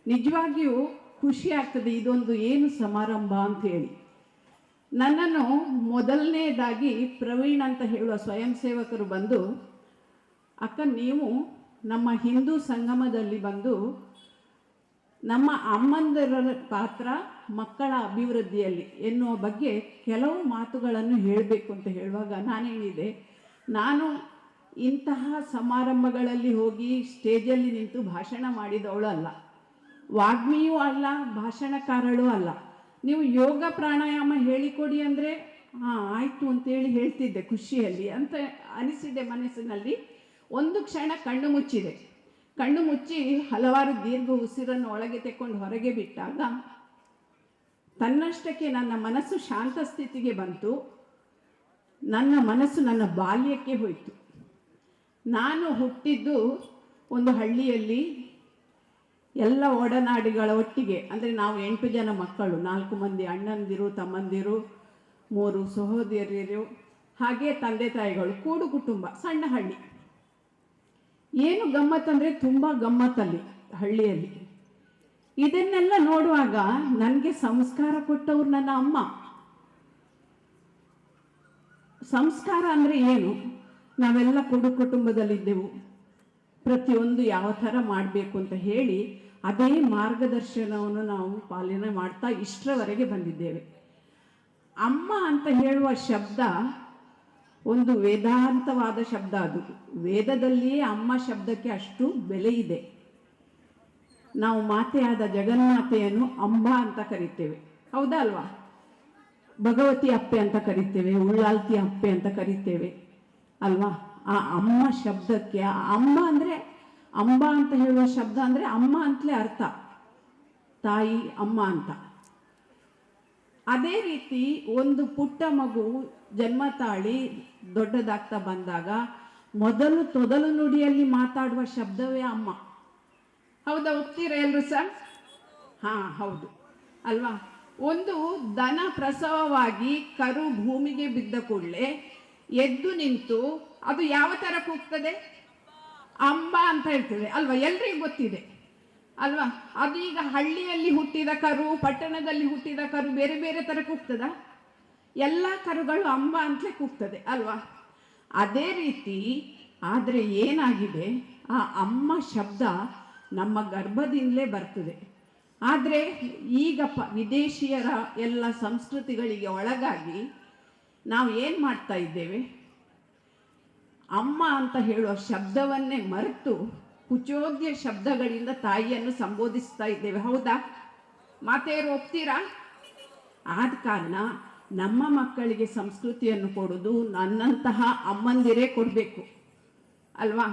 ನಿಜವಾಗಿಯೂ ಖುಷಿ ಆಗ್ತದೆ. ಇದೊಂದು ಏನು ಸಮಾರಂಭ ಅಂತ ಹೇಳಿ. ನನ್ನನ್ನು ಮೊದಲನೇದಾಗಿ ಪ್ರವೀಣ್ ಅಂತ ಹೇಳುವ ಸ್ವಯಂ ಸೇವಕರು ಬಂದು, ಅಕ್ಕ ನೀವು ನಮ್ಮ ಹಿಂದೂ ಸಂಗಮದಲ್ಲಿ ಬಂದು ನಮ್ಮ ಅಮ್ಮಂದಿರ ಪಾತ್ರ ಮಕ್ಕಳ ಅಭಿವೃದ್ಧಿಯಲ್ಲಿ ಎನ್ನುವ ಬಗ್ಗೆ ಕೆಲವು ಮಾತುಗಳನ್ನು ಹೇಳಬೇಕು ಅಂತ ಹೇಳುವಾಗ ನಾನೇನಿದೆ, ನಾನು ಇಂತಹ ಸಮಾರಂಭಗಳಲ್ಲಿ ಹೋಗಿ ಸ್ಟೇಜಲ್ಲಿ ನಿಂತು ಭಾಷಣ ಮಾಡಿದವಳು ಅಲ್ಲ, ವಾಗ್ಮಿಯೂ ಅಲ್ಲ, ಭಾಷಣಕಾರಳು ಅಲ್ಲ. ನೀವು ಯೋಗ ಪ್ರಾಣಾಯಾಮ ಹೇಳಿಕೊಡಿ ಅಂದರೆ ಹಾಂ ಆಯಿತು ಅಂತೇಳಿ ಹೇಳ್ತಿದ್ದೆ ಖುಷಿಯಲ್ಲಿ ಅಂತ ಅನಿಸಿದೆ ಮನಸ್ಸಿನಲ್ಲಿ. ಒಂದು ಕ್ಷಣ ಕಣ್ಣು ಮುಚ್ಚಿದೆ. ಕಣ್ಣು ಮುಚ್ಚಿ ಹಲವಾರು ದೀರ್ಘ ಉಸಿರನ್ನು ಒಳಗೆ ತೆಕ್ಕೊಂಡು ಹೊರಗೆ ಬಿಟ್ಟಾಗ ತನ್ನಷ್ಟಕ್ಕೆ ನನ್ನ ಮನಸ್ಸು ಶಾಂತ ಸ್ಥಿತಿಗೆ ಬಂತು. ನನ್ನ ಮನಸ್ಸು ನನ್ನ ಬಾಲ್ಯಕ್ಕೆ ಹೋಯಿತು. ನಾನು ಹುಟ್ಟಿದ್ದು ಒಂದು ಹಳ್ಳಿಯಲ್ಲಿ, ಎಲ್ಲ ಒಡನಾಡಿಗಳ ಒಟ್ಟಿಗೆ, ಅಂದರೆ ನಾವು 8 ಜನ ಮಕ್ಕಳು, 4 ಮಂದಿ ಅಣ್ಣಂದಿರು, ತಮ್ಮಂದಿರು, 3 ಸಹೋದರಿಯರು, ಹಾಗೆ ತಂದೆ ತಾಯಿಗಳು, ಕೂಡು ಕುಟುಂಬ, ಸಣ್ಣ ಹಳ್ಳಿ. ಏನು ಗಮ್ಮತ್ತಂದರೆ ತುಂಬ ಗಮ್ಮತ್ತಲ್ಲಿ ಹಳ್ಳಿಯಲ್ಲಿ. ಇದನ್ನೆಲ್ಲ ನೋಡುವಾಗ ನನಗೆ ಸಂಸ್ಕಾರ ಕೊಟ್ಟವ್ರು ನನ್ನ ಅಮ್ಮ. ಸಂಸ್ಕಾರ ಅಂದರೆ ಏನು? ನಾವೆಲ್ಲ ಕೂಡು ಕುಟುಂಬದಲ್ಲಿದ್ದೆವು, ಪ್ರತಿಯೊಂದು ಯಾವ ಥರ ಮಾಡಬೇಕು ಅಂತ ಹೇಳಿ ಅದೇ ಮಾರ್ಗದರ್ಶನವನ್ನು ನಾವು ಪಾಲನೆ ಮಾಡ್ತಾ ಇಷ್ಟರವರೆಗೆ ಬಂದಿದ್ದೇವೆ. ಅಮ್ಮ ಅಂತ ಹೇಳುವ ಶಬ್ದ ಒಂದು ವೇದಾಂತವಾದ ಶಬ್ದ. ಅದು ವೇದದಲ್ಲಿಯೇ ಅಮ್ಮ ಶಬ್ದಕ್ಕೆ ಅಷ್ಟು ಬೆಲೆ ಇದೆ. ನಾವು ಮಾತೆಯಾದ ಜಗನ್ಮಾತೆಯನ್ನು ಅಂಬ ಅಂತ ಕರಿತೇವೆ, ಹೌದಾ ಅಲ್ವಾ? ಭಗವತಿ ಅಪ್ಪೆ ಅಂತ ಕರಿತೇವೆ, ಉಳ್ಳಾಲ್ತಿ ಅಪ್ಪೆ ಅಂತ ಕರಿತೇವೆ ಅಲ್ವಾ? ಆ ಅಮ್ಮ ಶಬ್ದಕ್ಕೆ, ಆ ಅಮ್ಮ ಅಂದರೆ, ಅಂಬ ಅಂತ ಹೇಳುವ ಶಬ್ದ ಅಂದರೆ ಅಮ್ಮ ಅಂತಲೇ ಅರ್ಥ, ತಾಯಿ ಅಮ್ಮ ಅಂತ. ಅದೇ ರೀತಿ ಒಂದು ಪುಟ್ಟ ಮಗು ಜನ್ಮ ತಾಳಿ ದೊಡ್ಡದಾಗ್ತಾ ಬಂದಾಗ ತೊದಲು ನುಡಿಯಲ್ಲಿ ಮಾತಾಡುವ ಶಬ್ದವೇ ಅಮ್ಮ. ಹೌದಾ? ಒಪ್ತೀರಾ ಎಲ್ಲರೂ ಸರ್? ಹಾಂ ಹೌದು ಅಲ್ವಾ? ಒಂದು ದನ ಪ್ರಸವವಾಗಿ ಕರು ಭೂಮಿಗೆ ಬಿದ್ದ ಕೂಡಲೇ ಎದ್ದು ನಿಂತು ಅದು ಯಾವ ಥರ ಕೂಗ್ತದೆ? ಅಂಬ ಅಂತ ಹೇಳ್ತದೆ ಅಲ್ವಾ? ಎಲ್ರಿಗೂ ಗೊತ್ತಿದೆ ಅಲ್ವಾ? ಅದು ಈಗ ಹಳ್ಳಿಯಲ್ಲಿ ಹುಟ್ಟಿದ ಕರು, ಪಟ್ಟಣದಲ್ಲಿ ಹುಟ್ಟಿದ ಕರು ಬೇರೆ ಬೇರೆ ಥರ ಕೂಗ್ತದ? ಎಲ್ಲ ಕರುಗಳು ಅಂಬ ಅಂತಲೇ ಕೂಗ್ತದೆ ಅಲ್ವಾ? ಅದೇ ರೀತಿ ಆದರೆ ಏನಾಗಿದೆ, ಆ ಅಮ್ಮ ಶಬ್ದ ನಮ್ಮ ಗರ್ಭದಿಂದಲೇ ಬರ್ತದೆ. ಆದರೆ ಈಗ ವಿದೇಶಿಯರ ಎಲ್ಲ ಸಂಸ್ಕೃತಿಗಳಿಗೆ ಒಳಗಾಗಿ ನಾವು ಏನು ಮಾಡ್ತಾ ಇದ್ದೇವೆ, ಅಮ್ಮ ಅಂತ ಹೇಳುವ ಶಬ್ದವನ್ನೇ ಮರೆತು ಕುಚೋದ್ಯ ಶಬ್ದಗಳಿಂದ ತಾಯಿಯನ್ನು ಸಂಬೋಧಿಸ್ತಾ ಇದ್ದೇವೆ. ಹೌದಾ? ಮಾತೆಯರು ಒಪ್ತೀರಾ? ಆದ ಕಾರಣ ನಮ್ಮ ಮಕ್ಕಳಿಗೆ ಸಂಸ್ಕೃತಿಯನ್ನು ಕೊಡೋದು ನನ್ನಂತಹ ಅಮ್ಮಂದಿರೇ ಕೊಡಬೇಕು ಅಲ್ವಾ?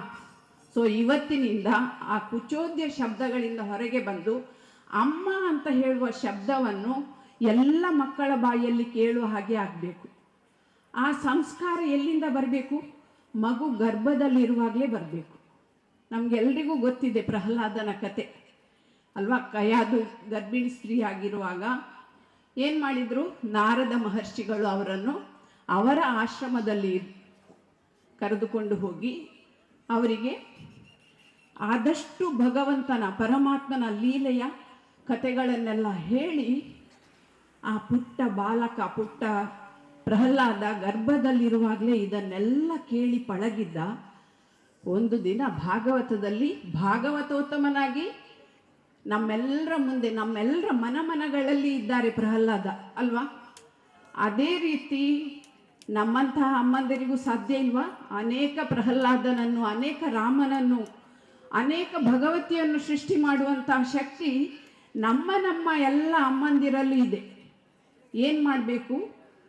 ಸೊ ಇವತ್ತಿನಿಂದ ಆ ಕುಚೋದ್ಯ ಶಬ್ದಗಳಿಂದ ಹೊರಗೆ ಬಂದು ಅಮ್ಮ ಅಂತ ಹೇಳುವ ಶಬ್ದವನ್ನು ಎಲ್ಲ ಮಕ್ಕಳ ಬಾಯಲ್ಲಿ ಕೇಳುವ ಹಾಗೆ ಆಗಬೇಕು. ಆ ಸಂಸ್ಕಾರ ಎಲ್ಲಿಂದ ಬರಬೇಕು? ಮಗು ಗರ್ಭದಲ್ಲಿರುವಾಗಲೇ ಬರಬೇಕು. ನಮಗೆಲ್ರಿಗೂ ಗೊತ್ತಿದೆ ಪ್ರಹ್ಲಾದನ ಕತೆ ಅಲ್ವಾ? ಕಯಾದು ಗರ್ಭಿಣಿ ಸ್ತ್ರೀ ಆಗಿರುವಾಗ ಏನು ಮಾಡಿದರು? ನಾರದ ಮಹರ್ಷಿಗಳು ಅವರನ್ನು ಅವರ ಆಶ್ರಮದಲ್ಲಿ ಕರೆದುಕೊಂಡು ಹೋಗಿ ಅವರಿಗೆ ಆದಷ್ಟು ಭಗವಂತನ ಪರಮಾತ್ಮನ ಲೀಲೆಯ ಕಥೆಗಳನ್ನೆಲ್ಲ ಹೇಳಿ, ಆ ಪುಟ್ಟ ಬಾಲಕ, ಪುಟ್ಟ ಪ್ರಹ್ಲಾದ ಗರ್ಭದಲ್ಲಿರುವಾಗಲೇ ಇದನ್ನೆಲ್ಲ ಕೇಳಿ ಪಳಗಿದ್ದ. ಒಂದು ದಿನ ಭಾಗವತದಲ್ಲಿ ಭಾಗವತೋತ್ತಮನಾಗಿ ನಮ್ಮೆಲ್ಲರ ಮುಂದೆ, ನಮ್ಮೆಲ್ಲರ ಮನಗಳಲ್ಲಿ ಇದ್ದಾರೆ ಪ್ರಹ್ಲಾದ ಅಲ್ವಾ? ಅದೇ ರೀತಿ ನಮ್ಮಂತಹ ಅಮ್ಮಂದರಿಗೂ ಸಾಧ್ಯ ಇಲ್ವಾ? ಅನೇಕ ಪ್ರಹ್ಲಾದನನ್ನು, ಅನೇಕ ರಾಮನನ್ನು, ಅನೇಕ ಭಗವತಿಯನ್ನು ಸೃಷ್ಟಿ ಮಾಡುವಂತಹ ಶಕ್ತಿ ನಮ್ಮ ಎಲ್ಲ ಅಮ್ಮಂದಿರಲ್ಲೂ ಇದೆ. ಏನು ಮಾಡಬೇಕು?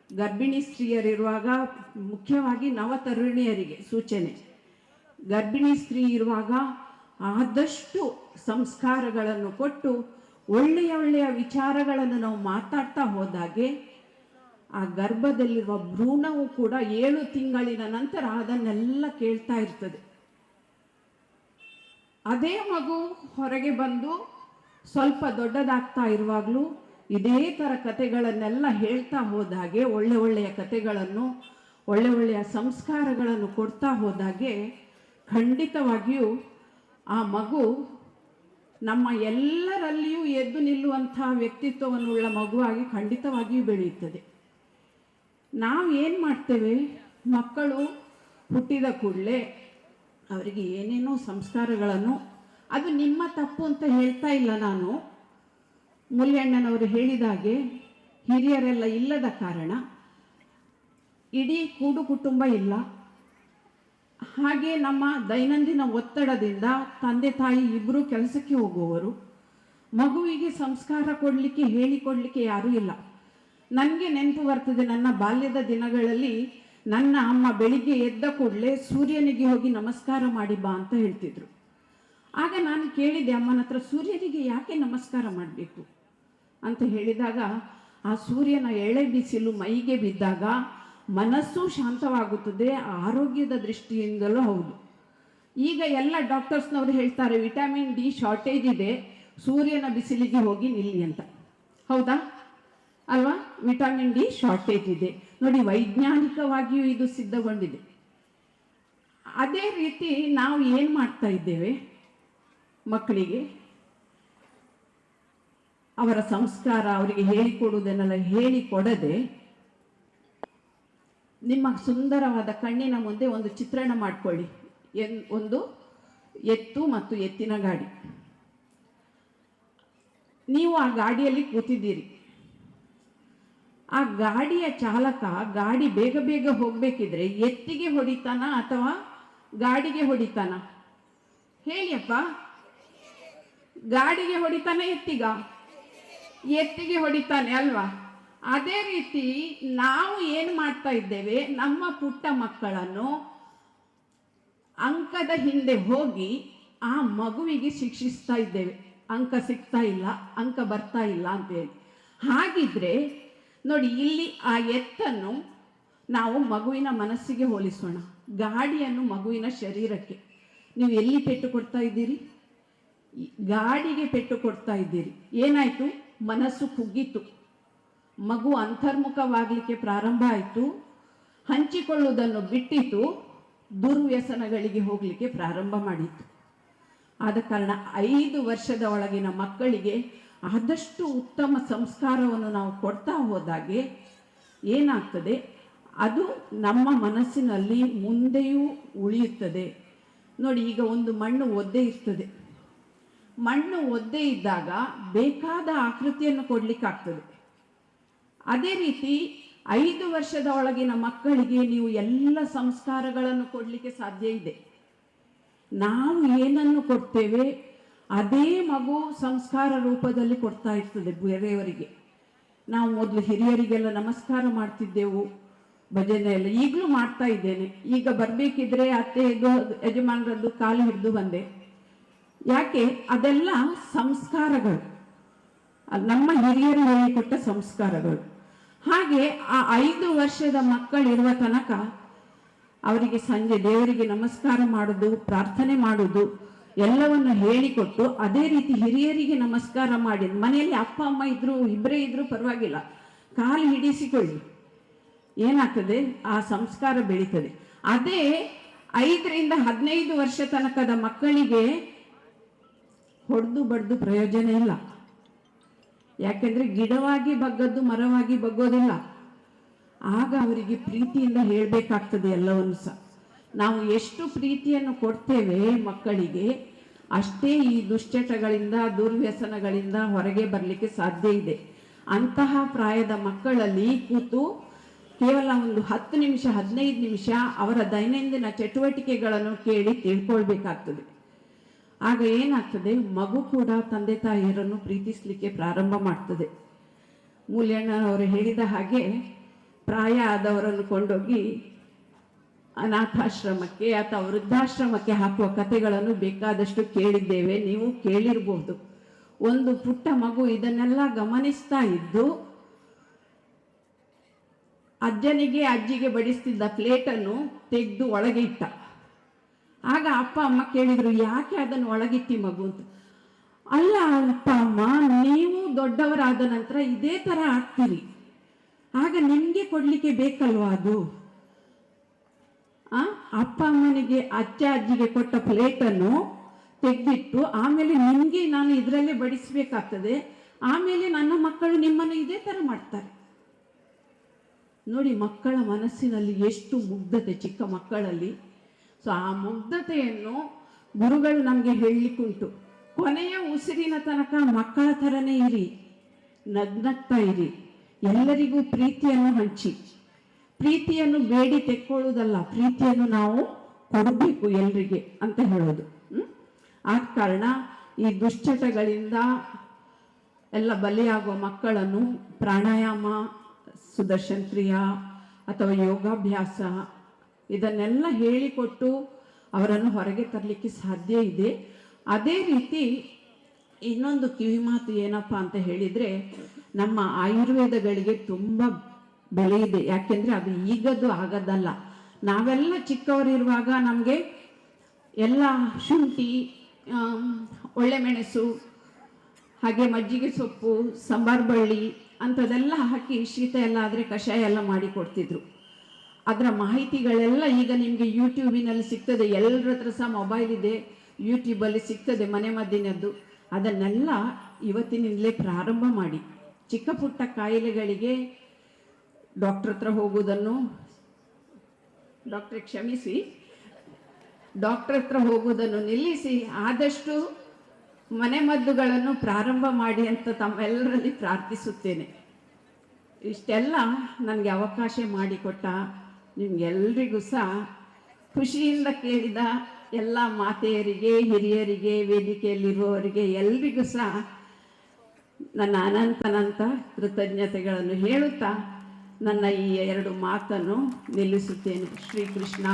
ಗರ್ಭಿಣಿ ಸ್ತ್ರೀಯರಿರುವಾಗ, ಮುಖ್ಯವಾಗಿ ನವತರುಣಿಯರಿಗೆ ಸೂಚನೆ, ಗರ್ಭಿಣಿ ಸ್ತ್ರೀ ಇರುವಾಗ ಆದಷ್ಟು ಸಂಸ್ಕಾರಗಳನ್ನು ಕೊಟ್ಟು ಒಳ್ಳೆಯ ವಿಚಾರಗಳನ್ನು ನಾವು ಮಾತಾಡ್ತಾ ಹೋದಾಗೆ ಆ ಗರ್ಭದಲ್ಲಿರುವ ಭ್ರೂಣವು ಕೂಡ 7 ತಿಂಗಳಿನ ನಂತರ ಅದನ್ನೆಲ್ಲ ಕೇಳ್ತಾ ಇರ್ತದೆ. ಅದೇ ಮಗು ಹೊರಗೆ ಬಂದು ಸ್ವಲ್ಪ ದೊಡ್ಡದಾಗ್ತಾ ಇರುವಾಗಲೂ ಇದೇ ಥರ ಕಥೆಗಳನ್ನೆಲ್ಲ ಹೇಳ್ತಾ ಹೋದಾಗೆ, ಒಳ್ಳೆಯ ಕಥೆಗಳನ್ನು, ಒಳ್ಳೆಯ ಸಂಸ್ಕಾರಗಳನ್ನು ಕೊಡ್ತಾ ಹೋದಾಗೆ ಖಂಡಿತವಾಗಿಯೂ ಆ ಮಗು ನಮ್ಮ ಎಲ್ಲರಲ್ಲಿಯೂ ಎದ್ದು ನಿಲ್ಲುವಂಥ ವ್ಯಕ್ತಿತ್ವವನ್ನುಳ್ಳ ಮಗುವಾಗಿ ಖಂಡಿತವಾಗಿಯೂ ಬೆಳೆಯುತ್ತದೆ. ನಾವು ಏನು ಮಾಡ್ತೇವೆ, ಮಕ್ಕಳು ಹುಟ್ಟಿದ ಕೂಡಲೇ ಅವರಿಗೆ ಏನೇನೋ ಸಂಸ್ಕಾರಗಳನ್ನು, ಅದು ನಿಮ್ಮ ತಪ್ಪು ಅಂತ ಹೇಳ್ತಾ ಇಲ್ಲ ನಾನು, ಮುಲ್ಲಣ್ಣನವರು ಹೇಳಿದಾಗೆ ಹಿರಿಯರೆಲ್ಲ ಇಲ್ಲದ ಕಾರಣ ಇಡೀ ಕೂಡು ಕುಟುಂಬ ಇಲ್ಲ. ಹಾಗೆ ನಮ್ಮ ದೈನಂದಿನ ಒತ್ತಡದಿಂದ ತಂದೆ ತಾಯಿ ಇಬ್ಬರು ಕೆಲಸಕ್ಕೆ ಹೋಗುವವರು, ಮಗುವಿಗೆ ಸಂಸ್ಕಾರ ಕೊಡಲಿಕ್ಕೆ ಹೇಳಿಕೊಡಲಿಕ್ಕೆ ಯಾರೂ ಇಲ್ಲ. ನನಗೆ ನೆನಪು ಬರ್ತದೆ, ನನ್ನ ಬಾಲ್ಯದ ದಿನಗಳಲ್ಲಿ ನನ್ನ ಅಮ್ಮ ಬೆಳಿಗ್ಗೆ ಎದ್ದ ಕೂಡಲೇ ಸೂರ್ಯನಿಗೆ ಹೋಗಿ ನಮಸ್ಕಾರ ಮಾಡಿ ಬಾ ಅಂತ ಹೇಳ್ತಿದ್ರು. ಆಗ ನಾನು ಕೇಳಿದೆ ಅಮ್ಮನ ಹತ್ರ, ಸೂರ್ಯನಿಗೆ ಯಾಕೆ ನಮಸ್ಕಾರ ಮಾಡಬೇಕು ಅಂತ ಹೇಳಿದಾಗ, ಆ ಸೂರ್ಯನ ಎಳೆ ಬಿಸಿಲು ಮೈಗೆ ಬಿದ್ದಾಗ ಮನಸ್ಸು ಶಾಂತವಾಗುತ್ತದೆ, ಆರೋಗ್ಯದ ದೃಷ್ಟಿಯಿಂದಲೂ ಹೌದು. ಈಗ ಎಲ್ಲ ಡಾಕ್ಟರ್ಸ್ನವರು ಹೇಳ್ತಾರೆ ವಿಟಮಿನ್ ಡಿ ಶಾರ್ಟೇಜ್ ಇದೆ, ಸೂರ್ಯನ ಬಿಸಿಲಿಗೆ ಹೋಗಿ ನಿಲ್ಲಿ ಅಂತ. ಹೌದಾ ಅಲ್ವಾ? ವಿಟಮಿನ್ ಡಿ ಶಾರ್ಟೇಜ್ ಇದೆ ನೋಡಿ, ವೈಜ್ಞಾನಿಕವಾಗಿಯೂ ಇದು ಸಿದ್ಧಗೊಂಡಿದೆ. ಅದೇ ರೀತಿ ನಾವು ಏನು ಮಾಡ್ತಾ ಇದ್ದೇವೆ, ಮಕ್ಕಳಿಗೆ ಅವರ ಸಂಸ್ಕಾರ ಅವರಿಗೆ ಹೇಳಿಕೊಡುವುದನ್ನೆಲ್ಲ ಹೇಳಿಕೊಡದೆ, ನಿಮ್ಮ ಸುಂದರವಾದ ಕಣ್ಣಿನ ಮುಂದೆ ಒಂದು ಚಿತ್ರಣ ಮಾಡಿಕೊಳ್ಳಿ. ಒಂದು ಎತ್ತು ಮತ್ತು ಎತ್ತಿನ ಗಾಡಿ, ನೀವು ಆ ಗಾಡಿಯಲ್ಲಿ ಕೂತಿದ್ದೀರಿ. ಆ ಗಾಡಿಯ ಚಾಲಕ ಗಾಡಿ ಬೇಗ ಬೇಗ ಹೋಗಬೇಕಿದ್ರೆ ಎತ್ತಿಗೆ ಹೊಡಿತಾನ ಅಥವಾ ಗಾಡಿಗೆ ಹೊಡಿತಾನ? ಹೇಳಿಯಪ್ಪ, ಗಾಡಿಗೆ ಹೊಡಿತಾನೆ ಎತ್ತಿಗೆ ಹೊಡಿತಾನೆ ಅಲ್ವಾ? ಅದೇ ರೀತಿ ನಾವು ಏನು ಮಾಡ್ತಾ ಇದ್ದೇವೆ, ನಮ್ಮ ಪುಟ್ಟ ಮಕ್ಕಳನ್ನು ಅಂಕದ ಹಿಂದೆ ಹೋಗಿ ಆ ಮಗುವಿಗೆ ಶಿಕ್ಷಿಸ್ತಾ ಇದ್ದೇವೆ. ಅಂಕ ಸಿಗ್ತಾ ಇಲ್ಲ, ಅಂಕ ಬರ್ತಾ ಇಲ್ಲ ಅಂತೇಳಿ. ಹಾಗಿದ್ರೆ ನೋಡಿ, ಇಲ್ಲಿ ಆ ಎತ್ತನ್ನು ನಾವು ಮಗುವಿನ ಮನಸ್ಸಿಗೆ ಹೋಲಿಸೋಣ, ಗಾಡಿಯನ್ನು ಮಗುವಿನ ಶರೀರಕ್ಕೆ. ನೀವು ಎಲ್ಲಿ ಪೆಟ್ಟು ಕೊಡ್ತಾ ಇದ್ದೀರಿ? ಗಾಡಿಗೆ ಪೆಟ್ಟು ಕೊಡ್ತಾ ಇದ್ದೀರಿ. ಏನಾಯಿತು? ಮನಸ್ಸು ಕುಗ್ಗಿತು, ಮಗು ಅಂತರ್ಮುಖವಾಗಲಿಕ್ಕೆ ಪ್ರಾರಂಭ ಆಯಿತು, ಹಂಚಿಕೊಳ್ಳುವುದನ್ನು ಬಿಟ್ಟಿತು, ದುರ್ವ್ಯಸನಗಳಿಗೆ ಹೋಗಲಿಕ್ಕೆ ಪ್ರಾರಂಭ ಮಾಡಿತು. ಆದ ಕಾರಣ 5 ವರ್ಷದ ಒಳಗಿನ ಮಕ್ಕಳಿಗೆ ಆದಷ್ಟು ಉತ್ತಮ ಸಂಸ್ಕಾರವನ್ನು ನಾವು ಕೊಡ್ತಾ ಹೋದಾಗೆ ಏನಾಗ್ತದೆ, ಅದು ನಮ್ಮ ಮನಸ್ಸಿನಲ್ಲಿ ಮುಂದೆಯೂ ಉಳಿಯುತ್ತದೆ. ನೋಡಿ, ಈಗ ಒಂದು ಮಣ್ಣು ಒದ್ದೆ ಇರ್ತದೆ, ಮಣ್ಣು ಒದ್ದೆ ಇದ್ದಾಗ ಬೇಕಾದ ಆಕೃತಿಯನ್ನು ಕೊಡಲಿಕ್ಕಾಗ್ತದೆ. ಅದೇ ರೀತಿ 5 ವರ್ಷದ ಒಳಗಿನ ಮಕ್ಕಳಿಗೆ ನೀವು ಎಲ್ಲ ಸಂಸ್ಕಾರಗಳನ್ನು ಕೊಡಲಿಕ್ಕೆ ಸಾಧ್ಯ ಇದೆ. ನಾವು ಏನನ್ನು ಕೊಡ್ತೇವೆ ಅದೇ ಮಗು ಸಂಸ್ಕಾರ ರೂಪದಲ್ಲಿ ಕೊಡ್ತಾ ಇರ್ತದೆ ಬೇರೆಯವರಿಗೆ. ನಾವು ಮೊದಲು ಹಿರಿಯರಿಗೆಲ್ಲ ನಮಸ್ಕಾರ ಮಾಡ್ತಿದ್ದೆವು, ಭಜನೆ ಎಲ್ಲ ಈಗಲೂ ಮಾಡ್ತಾ ಇದ್ದೇನೆ. ಈಗ ಬರಬೇಕಿದ್ರೆ ಅತ್ತೆದು ಯಜಮಾನರದ್ದು ಕಾಲು ಹಿಡಿದು ಬಂದೆ. ಯಾಕೆ? ಅದೆಲ್ಲ ಸಂಸ್ಕಾರಗಳು, ನಮ್ಮ ಹಿರಿಯರು ಹೇಳಿಕೊಟ್ಟ ಸಂಸ್ಕಾರಗಳು. ಹಾಗೆ ಆ 5 ವರ್ಷದ ಮಕ್ಕಳಿರುವ ತನಕ ಅವರಿಗೆ ಸಂಜೆ ದೇವರಿಗೆ ನಮಸ್ಕಾರ ಮಾಡೋದು, ಪ್ರಾರ್ಥನೆ ಮಾಡೋದು ಎಲ್ಲವನ್ನು ಹೇಳಿಕೊಟ್ಟು, ಅದೇ ರೀತಿ ಹಿರಿಯರಿಗೆ ನಮಸ್ಕಾರ ಮಾಡಿ, ಮನೆಯಲ್ಲಿ ಅಪ್ಪ ಅಮ್ಮ ಇದ್ರು, ಇಬ್ಬರೇ ಇದ್ರು ಪರವಾಗಿಲ್ಲ, ಕಾಲು ಹಿಡಿಸಿಕೊಳ್ಳಿ, ಏನಾಗ್ತದೆ, ಆ ಸಂಸ್ಕಾರ ಬೆಳೀತದೆ. ಅದೇ 5 ರಿಂದ 15 ವರ್ಷ ತನಕದ ಮಕ್ಕಳಿಗೆ ಹೊಡೆದು ಬಡ್ದು ಪ್ರಯೋಜನ ಇಲ್ಲ. ಯಾಕೆಂದ್ರೆ ಗಿಡವಾಗಿ ಬಗ್ಗದ್ದು ಮರವಾಗಿ ಬಗ್ಗೋದಿಲ್ಲ. ಆಗ ಅವರಿಗೆ ಪ್ರೀತಿಯಿಂದ ಹೇಳಬೇಕಾಗ್ತದೆ ಎಲ್ಲವನ್ನು ಸಹ. ನಾವು ಎಷ್ಟು ಪ್ರೀತಿಯನ್ನು ಕೊಡ್ತೇವೆ ಮಕ್ಕಳಿಗೆ, ಅಷ್ಟೇ ಈ ದುಶ್ಚಟಗಳಿಂದ ದುರ್ವ್ಯಸನಗಳಿಂದ ಹೊರಗೆ ಬರಲಿಕ್ಕೆ ಸಾಧ್ಯ ಇದೆ. ಅಂತಹ ಪ್ರಾಯದ ಮಕ್ಕಳಲ್ಲಿ ಕೂತು ಕೇವಲ ಒಂದು 10 ನಿಮಿಷ 15 ನಿಮಿಷ ಅವರ ದೈನಂದಿನ ಚಟುವಟಿಕೆಗಳನ್ನು ಕೇಳಿ ತಿಳ್ಕೊಳ್ಬೇಕಾಗ್ತದೆ. ಆಗ ಏನಾಗ್ತದೆ, ಮಗು ಕೂಡ ತಂದೆ ತಾಯಿಯರನ್ನು ಪ್ರೀತಿಸಲಿಕ್ಕೆ ಪ್ರಾರಂಭ ಮಾಡ್ತದೆ. ಮೂಲ್ಯಣ್ಣನವರು ಹೇಳಿದ ಹಾಗೆ ಪ್ರಾಯ ಆದವರನ್ನು ಕೊಂಡೋಗಿ ಅನಾಥಾಶ್ರಮಕ್ಕೆ ಅಥವಾ ವೃದ್ಧಾಶ್ರಮಕ್ಕೆ ಹಾಕುವ ಕಥೆಗಳನ್ನು ಬೇಕಾದಷ್ಟು ಕೇಳಿದ್ದೇವೆ, ನೀವು ಕೇಳಿರ್ಬೋದು. ಒಂದು ಪುಟ್ಟ ಮಗು ಇದನ್ನೆಲ್ಲ ಗಮನಿಸ್ತಾ ಇದ್ದು ಅಜ್ಜನಿಗೆ ಅಜ್ಜಿಗೆ ಬಡಿಸ್ತಿದ್ದ ಪ್ಲೇಟನ್ನು ತೆಗೆದು ಒಳಗೆ ಇಟ್ಟ. ಆಗ ಅಪ್ಪ ಅಮ್ಮ ಕೇಳಿದ್ರು, ಯಾಕೆ ಅದನ್ನು ಒಳಗಿಟ್ಟಿ ಮಗು ಅಂತ. ಅಲ್ಲ ಅಪ್ಪ ಅಮ್ಮ, ನೀವು ದೊಡ್ಡವರಾದ ನಂತರ ಇದೇ ಥರ ಆಗ್ತೀರಿ, ಆಗ ನಿಮಗೆ ಕೊಡಲಿಕ್ಕೆ ಬೇಕಲ್ವಾ ಅದು. ಅಪ್ಪ ಅಮ್ಮನಿಗೆ ಅಜ್ಜ ಅಜ್ಜಿಗೆ ಕೊಟ್ಟ ಪ್ಲೇಟನ್ನು ತೆಗೆದಿಟ್ಟು ಆಮೇಲೆ ನಿಮಗೆ ನಾನು ಇದರಲ್ಲೇ ಬಡಿಸಬೇಕಾಗ್ತದೆ, ಆಮೇಲೆ ನನ್ನ ಮಕ್ಕಳು ನಿಮ್ಮನ್ನು ಇದೇ ಥರ ಮಾಡ್ತಾರೆ. ನೋಡಿ ಮಕ್ಕಳ ಮನಸ್ಸಿನಲ್ಲಿ ಎಷ್ಟು ಮುಗ್ಧತೆ ಚಿಕ್ಕ ಮಕ್ಕಳಲ್ಲಿ. ಸೊ ಆ ಮುಗ್ಧತೆಯನ್ನು ಗುರುಗಳು ನಮಗೆ ಹೇಳಲಿಕ್ಕುಂಟು. ಕೊನೆಯ ಉಸಿರಿನ ತನಕ ಮಕ್ಕಳ ಥರನೇ ಇರಿ, ನಗ್ನಗ್ತಾ ಇರಿ, ಎಲ್ಲರಿಗೂ ಪ್ರೀತಿಯನ್ನು ಹಂಚಿ. ಪ್ರೀತಿಯನ್ನು ಬೇಡಿ ತೆಕ್ಕೊಳ್ಳೋದಲ್ಲ, ಪ್ರೀತಿಯನ್ನು ನಾವು ಕೊಡಬೇಕು ಎಲ್ರಿಗೆ ಅಂತ ಹೇಳೋದು. ಆದ ಕಾರಣ ಈ ದುಶ್ಚಟಗಳಿಂದ ಎಲ್ಲ ಬಲಿಯಾಗುವ ಮಕ್ಕಳನ್ನು ಪ್ರಾಣಾಯಾಮ, ಸುದರ್ಶನ್ ಕ್ರಿಯಾ ಅಥವಾ ಯೋಗಾಭ್ಯಾಸ ಇದನ್ನೆಲ್ಲ ಹೇಳಿಕೊಟ್ಟು ಅವರನ್ನು ಹೊರಗೆ ತರಲಿಕ್ಕೆ ಸಾಧ್ಯ ಇದೆ. ಅದೇ ರೀತಿ ಇನ್ನೊಂದು ಕಿವಿಮಾತು ಏನಪ್ಪ ಅಂತ ಹೇಳಿದರೆ, ನಮ್ಮ ಆಯುರ್ವೇದಗಳಿಗೆ ತುಂಬ ಬೆಲೆ ಇದೆ. ಯಾಕೆಂದರೆ ಅದು ಈಗದ್ದು ಆಗದಲ್ಲ. ನಾವೆಲ್ಲ ಚಿಕ್ಕವರಿರುವಾಗ ನಮಗೆ ಎಲ್ಲ ಶುಂಠಿ, ಒಳ್ಳೆಮೆಣಸು, ಹಾಗೆ ಮಜ್ಜಿಗೆ ಸೊಪ್ಪು, ಸಾಂಬಾರು ಬಳ್ಳಿ ಅಂಥದ್ದೆಲ್ಲ ಹಾಕಿ ಶೀತ ಎಲ್ಲ ಆದರೆ ಕಷಾಯ ಎಲ್ಲ ಮಾಡಿ ಕೊಡ್ತಿದ್ರು. ಅದರ ಮಾಹಿತಿಗಳೆಲ್ಲ ಈಗ ನಿಮಗೆ ಯೂಟ್ಯೂಬಿನಲ್ಲಿ ಸಿಗ್ತದೆ. ಎಲ್ಲರ ಹತ್ರ ಸಹ ಮೊಬೈಲ್ ಇದೆ, ಯೂಟ್ಯೂಬಲ್ಲಿ ಸಿಗ್ತದೆ ಮನೆ ಮದ್ದಿನದ್ದು. ಅದನ್ನೆಲ್ಲ ಇವತ್ತಿನಿಂದಲೇ ಪ್ರಾರಂಭ ಮಾಡಿ. ಚಿಕ್ಕ ಪುಟ್ಟ ಕಾಯಿಲೆಗಳಿಗೆ ಡಾಕ್ಟ್ರ್ ಹತ್ರ ಹೋಗೋದನ್ನು ಡಾಕ್ಟ್ರ್ ಹತ್ರ ಹೋಗೋದನ್ನು ನಿಲ್ಲಿಸಿ ಆದಷ್ಟು ಮನೆಮದ್ದುಗಳನ್ನು ಪ್ರಾರಂಭ ಮಾಡಿ ಅಂತ ತಮ್ಮೆಲ್ಲರಲ್ಲಿ ಪ್ರಾರ್ಥಿಸುತ್ತೇನೆ. ಇಷ್ಟೆಲ್ಲ ನನಗೆ ಅವಕಾಶ ಮಾಡಿಕೊಟ್ಟ ನಿಮಗೆಲ್ಲರಿಗೂ ಸಹ ಖುಷಿಯಿಂದ ಕೇಳಿದ ಎಲ್ಲ ಮಾತೆಯರಿಗೆ, ಹಿರಿಯರಿಗೆ, ವೇದಿಕೆಯಲ್ಲಿರುವವರಿಗೆ ಎಲ್ರಿಗೂ ಸಹ ನನ್ನ ಅನಂತ ಕೃತಜ್ಞತೆಗಳನ್ನು ಹೇಳುತ್ತಾ ನನ್ನ ಈ 2 ಮಾತನ್ನು ನಿಲ್ಲಿಸುತ್ತೇನೆ. ಶ್ರೀಕೃಷ್ಣ.